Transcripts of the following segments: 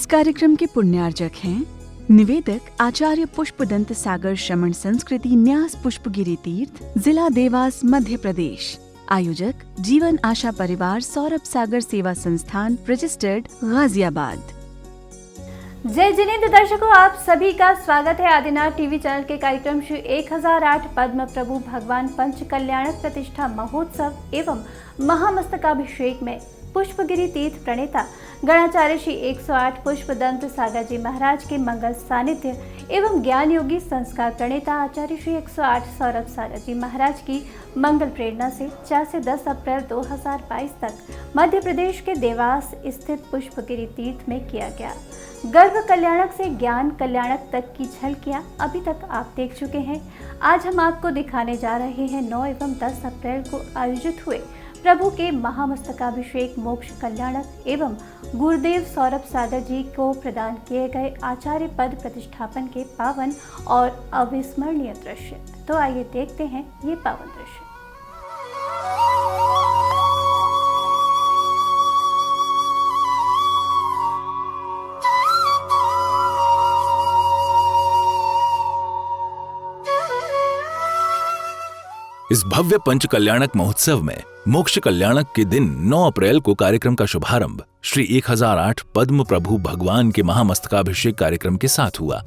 कार्यक्रम के पुण्यार्जक हैं निवेदक आचार्य पुष्पदंत सागर श्रमण संस्कृति न्यास पुष्पगिरी तीर्थ, जिला देवास, मध्य प्रदेश। आयोजक जीवन आशा परिवार, सौरभ सागर सेवा संस्थान, रजिस्टर्ड, गाजियाबाद। जय जिनेंद्र दर्शकों, आप सभी का स्वागत है आदिनाथ टीवी चैनल के कार्यक्रम श्री 1008 पद्म प्रभु भगवान पंच कल्याणक प्रतिष्ठा महोत्सव एवं महामस्तकाभिषेक में पुष्पगिरी तीर्थ प्रणेता गणाचार्य श्री 108 पुष्पदंत सागर जी महाराज के मंगल सानिध्य एवं ज्ञान योगी संस्कार प्रणेता आचार्य श्री 108 सौरभ सागर जी महाराज की मंगल प्रेरणा से 4 से 10 अप्रैल 2022 तक मध्य प्रदेश के देवास स्थित पुष्पगिरी तीर्थ में किया गया। गर्भ कल्याणक से ज्ञान कल्याणक तक की झलकियां अभी तक आप देख चुके हैं। आज हम आपको दिखाने जा रहे हैं 9 एवं 10 अप्रैल को आयोजित हुए प्रभु के महामस्तकाभिषेक मोक्ष कल्याणक एवं गुरुदेव सौरभ सागर जी को प्रदान किए गए आचार्य पद प्रतिष्ठापन के पावन और अविस्मरणीय दृश्य। तो आइए देखते हैं ये पावन दृश्य। इस भव्य पंच कल्याणक महोत्सव में मोक्ष कल्याणक के दिन 9 अप्रैल को कार्यक्रम का शुभारंभ श्री 1008 पद्म प्रभु भगवान के महामस्तकाभिषेक कार्यक्रम के साथ हुआ।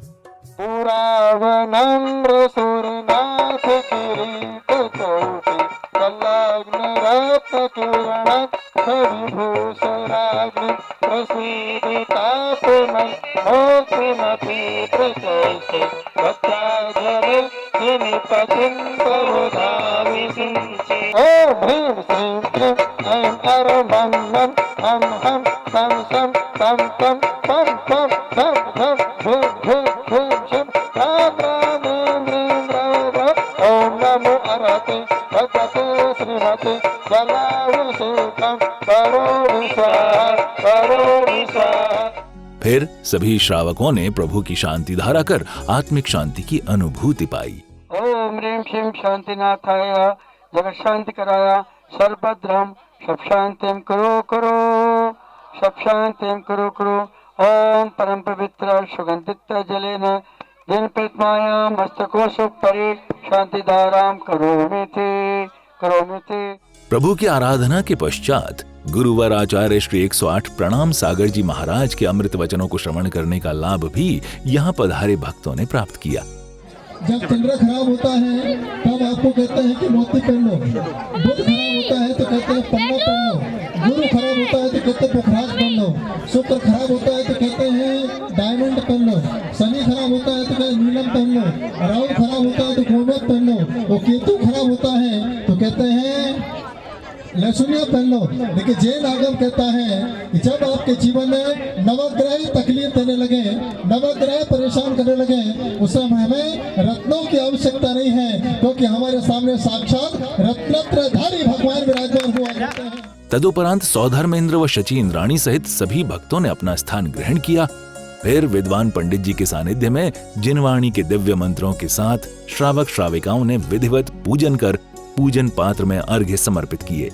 फिर सभी श्रावकों ने प्रभु की शांति धारा कर आत्मिक शांति की अनुभूति पाई। ओम ह्रीं श्रीं शांतिनाथाय जगत शांति कराया सर्वभद्रम सब शांतिम करो करो सब शांतिम करो करो। ओम परम पवित्र सुगंधित जलेन दिन प्रतिमाया मस्तकोपरि शांति धाराम करोमि थे। प्रभु की आराधना के पश्चात गुरुवर आचार्य श्री 108 प्रणाम सागर जी महाराज के अमृत वचनों को श्रवण करने का लाभ भी यहाँ पधारे भक्तों ने प्राप्त किया। जब चंद्र खराब होता है तब आपको कहते हैं कि मोती पहन लो, बुध खराब होता है तो कहते हैं पन्ना पहन लो, गुरु खराब होता है तो कहते हैं पुखराज पहन लो, शुक्र खराब होता है तो कहते हैं डायमंड पहन लो, शनि खराब होता है तो कहते हैं नीलम पहन लो, राहु खराब होता है तो गोमेद पहन लो, और केतु खराब होता है तो कहते हैं लहसुनिया पहन लो। लेकिन जैन आगम कहता है कि जब आपके जीवन में नवग्रह तकलीफ देने लगे, नवग्रह परेशान करने लगे, उस समय हमें रत्नों की आवश्यकता नहीं है, क्योंकि हमारे सामने साक्षात रत्नत्रधारी भगवान विराजमान हुआ करते हैं। तदुपरांत सौधर्मेंद्र व शची इंद्राणी सहित सभी भक्तों ने अपना स्थान ग्रहण किया। फिर विद्वान पंडित जी के सानिध्य में जिनवाणी के दिव्य मंत्रों के साथ श्रावक श्राविकाओं ने विधिवत पूजन कर पूजन पात्र में अर्घ्य समर्पित किए।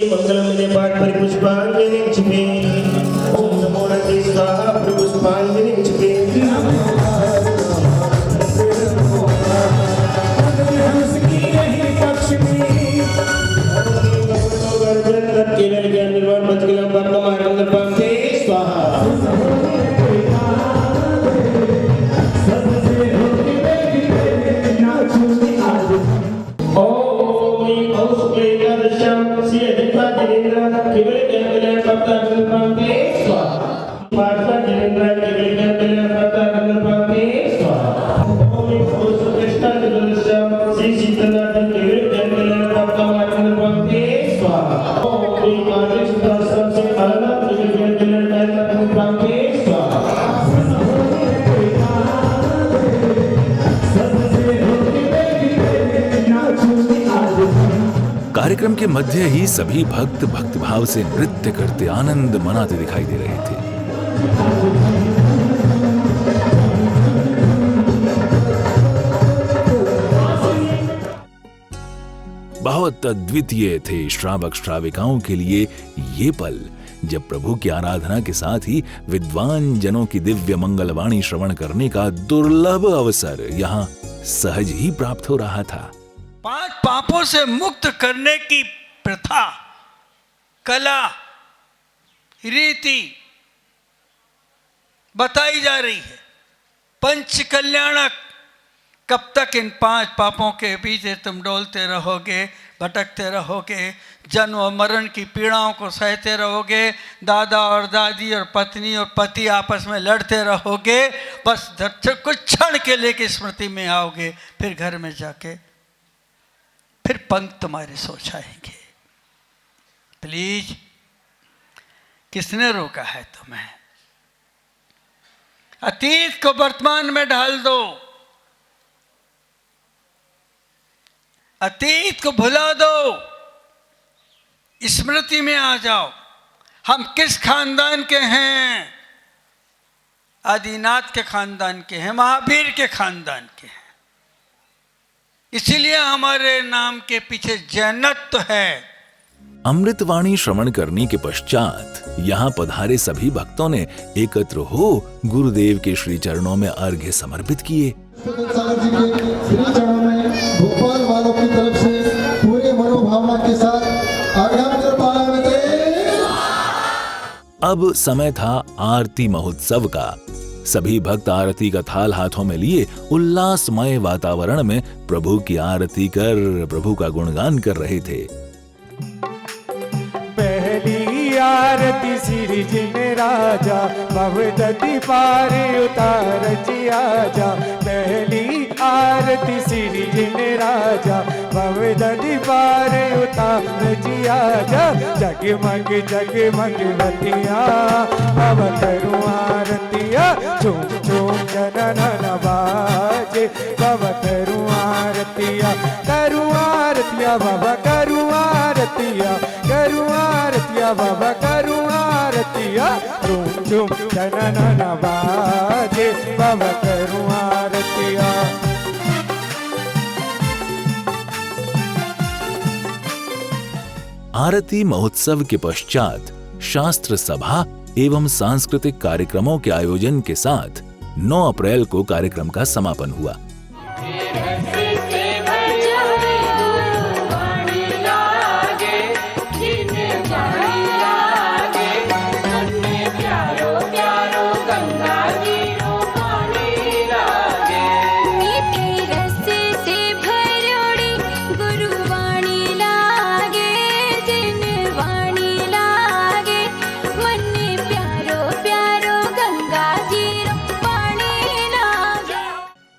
मंगलमय पाठ पर पुष्पांजलि छिपे, ओम नमो नमः स्वाहा पुष्पांजलि छिपे। केवल ज्ञान निर्वाण मंगलम मंगल पांते स्वाहा। कार्यक्रम के मध्य ही सभी भक्त भक्तिभाव से नृत्य करते आनंद मनाते दिखाई दे रहे थे। बहुत अद्वितीय थे श्रावक श्राविकाओं के लिए ये पल, जब प्रभु की आराधना के साथ ही विद्वान जनों की दिव्य मंगलवाणी श्रवण करने का दुर्लभ अवसर यहाँ सहज ही प्राप्त हो रहा था। 5 पापों से मुक्त करने की प्रथा, कला, रीति बताई जा रही है। पंच कल्याणक, कब तक इन 5 पापों के पीछे तुम डोलते रहोगे, भटकते रहोगे, जन्म और मरण की पीड़ाओं को सहते रहोगे, दादा और दादी और पत्नी और पति आपस में लड़ते रहोगे, बस कुछ क्षण के लिए की स्मृति में आओगे, फिर घर में जाके फिर पंख तुम्हारे सो जाएंगे। प्लीज, किसने रोका है तुम्हें? अतीत को वर्तमान में ढाल दो, अतीत को भुला दो, स्मृति में आ जाओ। हम किस खानदान के हैं? आदिनाथ के खानदान के हैं, महावीर के खानदान के हैं। इसीलिए हमारे नाम के पीछे जैनत्व है। अमृतवाणी श्रवण करने के पश्चात यहाँ पधारे सभी भक्तों ने एकत्र हो गुरुदेव के श्री चरणों में अर्घ्य समर्पित किए। सागर जी के श्री चरणों में भोपाल वालों की तरफ से पूरे मनोभावना के साथ अब समय था आरती महोत्सव का। सभी भक्त आरती का थाल हाथों में लिए उल्लासमय वातावरण में प्रभु की आरती कर प्रभु का गुणगान कर रहे थे। पहली आरती सिरजिन राजा, भवदति पार उतार जी आजा। पहली आरती सिरजिन राजा, भवदति पार उतार जी आजा। जगमग जगमग बतिया, अब करूँ आरतिया, झूम झूम जनन बाजे। अब करूँ आरतिया, करूँ आरतिया बाबा, करूँ आरतिया, करूँ आरतिया बाबा, करूँ आरतिया, झूम झूम जनन बाजे। बाबा करूँ आरतिया। आरती महोत्सव के पश्चात शास्त्र सभा एवं सांस्कृतिक कार्यक्रमों के आयोजन के साथ 9 अप्रैल को कार्यक्रम का समापन हुआ।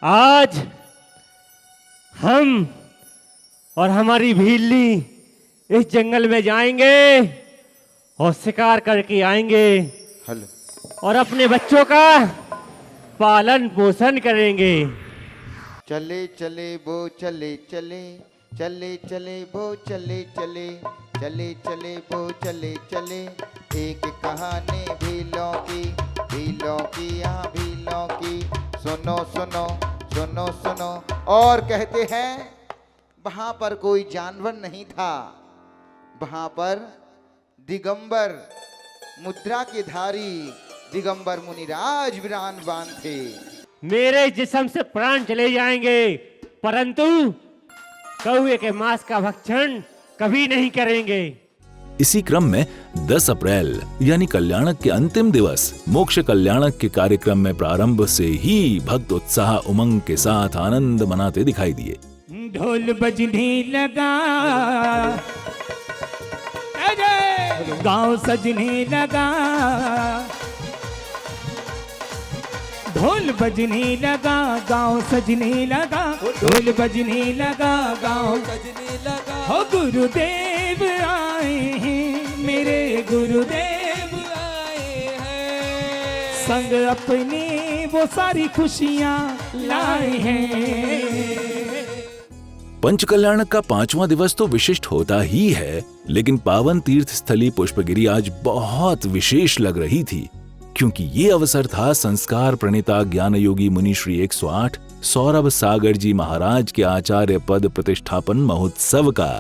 आज हम और हमारी भीली इस जंगल में जाएंगे और शिकार करके आएंगे और अपने बच्चों का पालन पोषण करेंगे। चले चले वो चले चले, चले चले वो चले चले, चले चले वो चले चले। एक कहानी भीलों की यहाँ भीलों की। सुनो सुनो सुनो सुनो। और कहते हैं वहां पर कोई जानवर नहीं था, वहां पर दिगंबर मुद्रा के धारी दिगंबर मुनिराज विराजमान थे। मेरे जिस्म से प्राण चले जाएंगे, परंतु कौवे के मांस का भक्षण कभी नहीं करेंगे। इसी क्रम में 10 अप्रैल यानी कल्याणक के अंतिम दिवस मोक्ष कल्याणक के कार्यक्रम में प्रारंभ से ही भक्त उत्साह उमंग के साथ आनंद मनाते दिखाई दिए। ढोल बजने लगा, गांव सजने लगा, ढोल बजने लगा, गांव सजने लगा, ढोल बजने लगा, गांव सजने लगा। हो गुरुदेव आए हैं, मेरे गुरुदेव आए हैं, संग अपने वो सारी खुशियां लाए हैं। पंच कल्याणक का 5वां दिवस तो विशिष्ट होता ही है, लेकिन पावन तीर्थ स्थली पुष्पगिरी आज बहुत विशेष लग रही थी, क्योंकि ये अवसर था संस्कार प्रणेता ज्ञान योगी मुनि श्री 108 सौरभ सागर जी महाराज के आचार्य पद प्रतिष्ठापन महोत्सव का।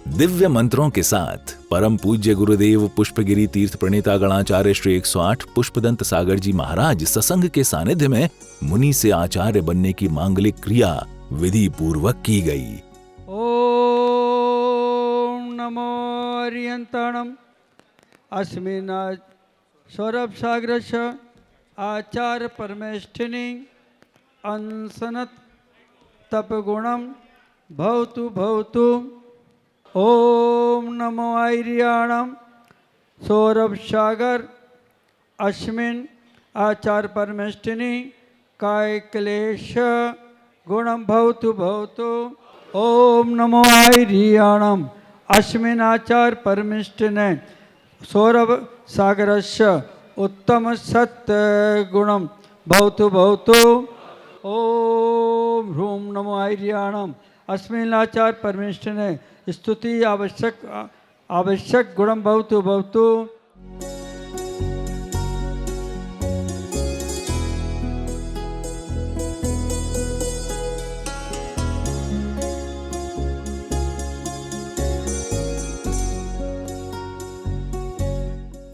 दिव्य मंत्रों के साथ परम पूज्य गुरुदेव पुष्पगिरी तीर्थ प्रणेता गणाचार्य श्री 108 पुष्पदंत सागर जी महाराज सत्संग के सानिध्य में मुनि से आचार्य बनने की मांगलिक क्रिया विधि पूर्वक की गई। ओम नमो अर्यंताणम अस्मिन् सौरभ सागरस्य आचार्य परमेष्ठिनी अंसनत तपगुणम भवतु भवतु। ओम नमो आर्याणम सौरभ सागर अस्मिन् आचार्य परमेष्ठिनी काय क्लेश गुणम भवतु भवतु। ओम नमो आर्याणम अस्मिन् आचार्य परमेष्ठिने सौरभ सागरस्य उत्तम सत्य गुणम भवतु भवतु। ओम ह्रूम नमो आर्याणम अस्मिन् आचार्य परमेष्ठिने स्तुति आवश्यक गुणम भवतु भवतु।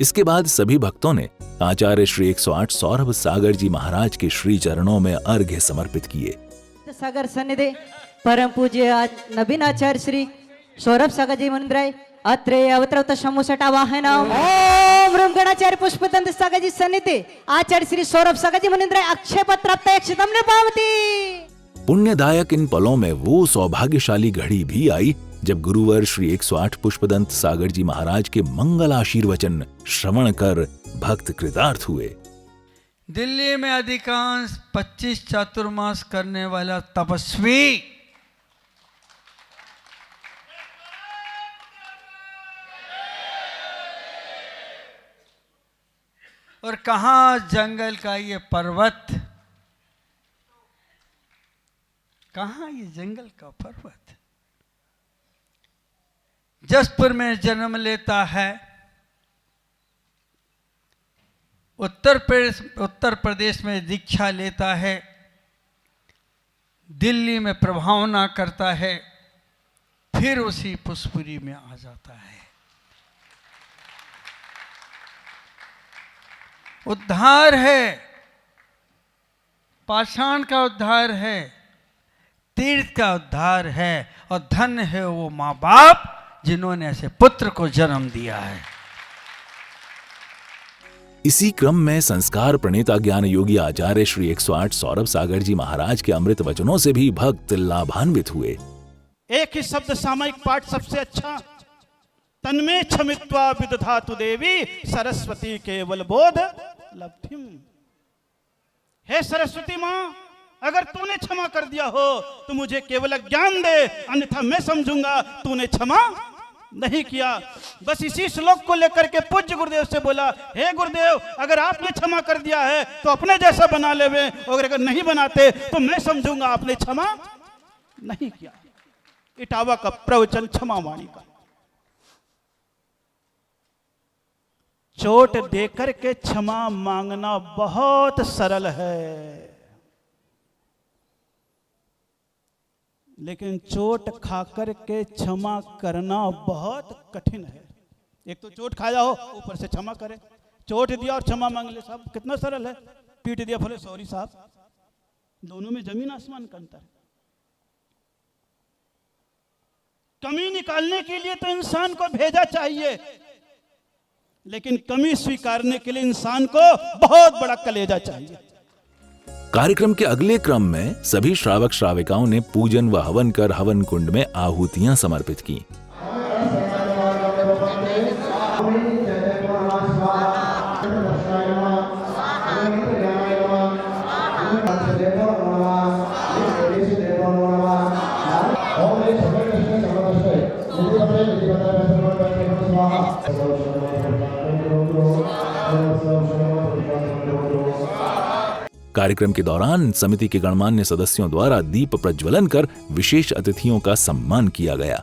इसके बाद सभी भक्तों ने आचार्य श्री 108 सौरभ सागर जी महाराज के श्री चरणों में अर्घ्य समर्पित किए। सागर सन्निधि परम पूज्य नवीन आचार्य श्री सौरभ सागर जी मंदिराय अत्रे अवतरवत शमुसटा वाहन ओम ब्रह्म गणाचार्य पुष्पदंत सागर जी सन्निधि आचार्य श्री सौरभ सागर जी मंदिराय अक्षय पत्र प्राप्त अक्षतम निर्पावती। पुण्यदायक इन पलों में वो सौभाग्यशाली घड़ी भी आई जब गुरुवर श्री 108 पुष्पदंत सागर जी महाराज के मंगल आशीर्वचन श्रवण कर भक्त कृतार्थ हुए। दिल्ली में अधिकांश 25 चातुर्मास करने वाला तपस्वी और कहाँ जंगल का ये पर्वत, कहाँ ये जंगल का पर्वत जसपुर में जन्म लेता है, उत्तर प्रदेश में दीक्षा लेता है, दिल्ली में प्रभावना करता है, फिर उसी पुष्पपुरी में आ जाता है। उद्धार है, पाषाण का उद्धार है, तीर्थ का उद्धार है और धन्य है वो माँ बाप जिन्होंने ऐसे पुत्र को जन्म दिया है। इसी क्रम में संस्कार प्रणेता ज्ञान योगी आचार्य श्री 108 सौरभ सागर जी महाराज के अमृत वचनों से भी भक्त लाभान्वित हुए। एक ही शब्द सामयिक पाठ सबसे अच्छा, तन्मे क्षमित्वा विदधातु देवी सरस्वती केवल बोध लब्धिम। हे सरस्वती माँ, अगर तूने क्षमा कर दिया हो तो मुझे केवल ज्ञान दे, अन्यथा मैं समझूंगा तूने क्षमा नहीं किया। बस इसी श्लोक को लेकर के पूज्य गुरुदेव से बोला, हे गुरुदेव, अगर आपने क्षमा कर दिया है तो अपने जैसा बना लेवे, और अगर नहीं बनाते तो मैं समझूंगा आपने क्षमा नहीं किया। इटावा का प्रवचन क्षमा वाणी का। चोट देकर के क्षमा मांगना बहुत सरल है, लेकिन चोट खाकर के क्षमा करना बहुत कठिन है। एक तो चोट खाया हो, ऊपर से क्षमा करे। चोट दिया और क्षमा मांग ले, साहब कितना सरल है। पीट दिया, बोले सॉरी साहब, दोनों में जमीन आसमान का अंतर है। कमी निकालने के लिए तो इंसान को भेजा चाहिए, लेकिन कमी स्वीकारने के लिए इंसान को बहुत बड़ा कलेजा चाहिए। कार्यक्रम के अगले क्रम में सभी श्रावक श्राविकाओं ने पूजन व हवन कर हवन कुंड में आहुतियां समर्पित की। कार्यक्रम के दौरान समिति के गणमान्य सदस्यों द्वारा दीप प्रज्वलन कर विशेष अतिथियों का सम्मान किया गया।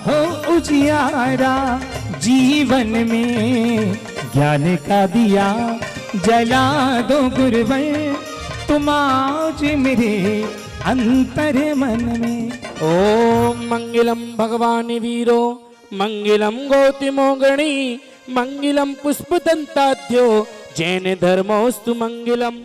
हो उजियारा जीवन में ज्ञान का दिया जला दो गुरुवर, तुम आज मेरे अंतर मन में। ओम मंगलम भगवान वीरो मंगलम गौतमोगणी मंगलम पुष्पदंताद्यो जैन धर्मोस्तु मंगलम।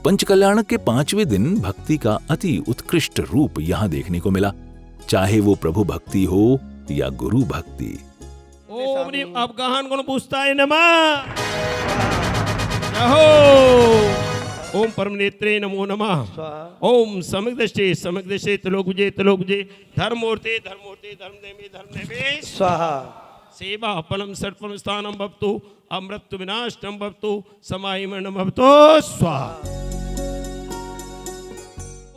पंचकल्याणक के 5वें दिन भक्ति का अति उत्कृष्ट रूप यहाँ देखने को मिला, चाहे वो प्रभु भक्ति हो या गुरु भक्ति। ओम रीम अवगाहन गुण पूछताय नमः। जहो ओम परम नेत्रे नमो नमः। ओम समग्र दृष्टे त्रिलोकविजय धर्ममूर्ते धर्मदेवी स्वाहा। सेवा फलम सर्वम स्थानम भवतु अमृत विनाशनम भवतु समाहिमनम भवतु स्वाहा।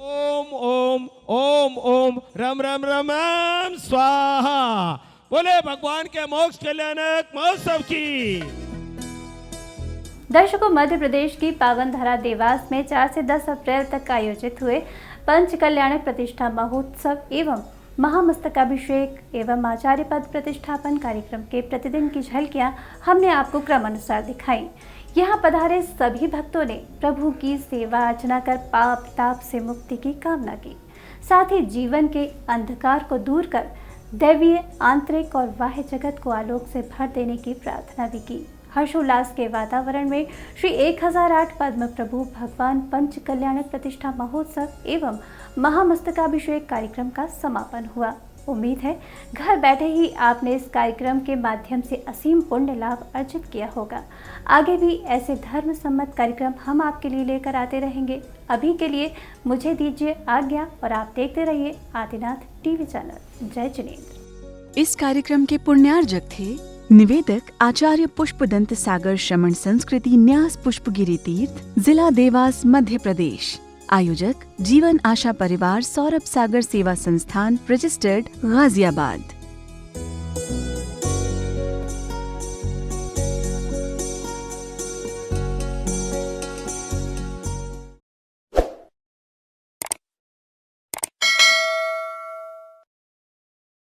ओम ओम ओम ओम रम रम रम रम स्वाहा। बोले भगवान के मोक्ष कल्याणक महोत्सव की। दर्शकों, मध्य प्रदेश की पावन धरा देवास में 4 से 10 अप्रैल तक आयोजित हुए पंच कल्याणक प्रतिष्ठा महोत्सव एवं महामस्तकाभिषेक एवं आचार्य पद प्रतिष्ठापन कार्यक्रम के प्रतिदिन की झलकियां हमने आपको क्रमानुसार दिखाई। यहाँ पधारे सभी भक्तों ने प्रभु की सेवा अर्चना कर पाप ताप से मुक्ति की कामना की, साथ ही जीवन के अंधकार को दूर कर दैवीय आंतरिक और बाह्य जगत को आलोक से भर देने की प्रार्थना भी की। हर्षोल्लास के वातावरण में श्री 1008 पद्म प्रभु भगवान पंच कल्याणक प्रतिष्ठा महोत्सव एवं महामस्तकाभिषेक कार्यक्रम का समापन हुआ। उम्मीद है घर बैठे ही आपने इस कार्यक्रम के माध्यम से असीम पुण्य लाभ अर्जित किया होगा। आगे भी ऐसे धर्म सम्मत कार्यक्रम हम आपके लिए लेकर आते रहेंगे। अभी के लिए मुझे दीजिए आज्ञा और आप देखते रहिए आदिनाथ टीवी चैनल। जय जिनेंद्र। इस कार्यक्रम के पुण्यार्जक थे निवेदक आचार्य पुष्पदंत सागर श्रमण संस्कृति न्यास पुष्पगिरी तीर्थ, जिला देवास, मध्य प्रदेश। आयोजक जीवन आशा परिवार, सौरभ सागर सेवा संस्थान, रजिस्टर्ड, गाजियाबाद।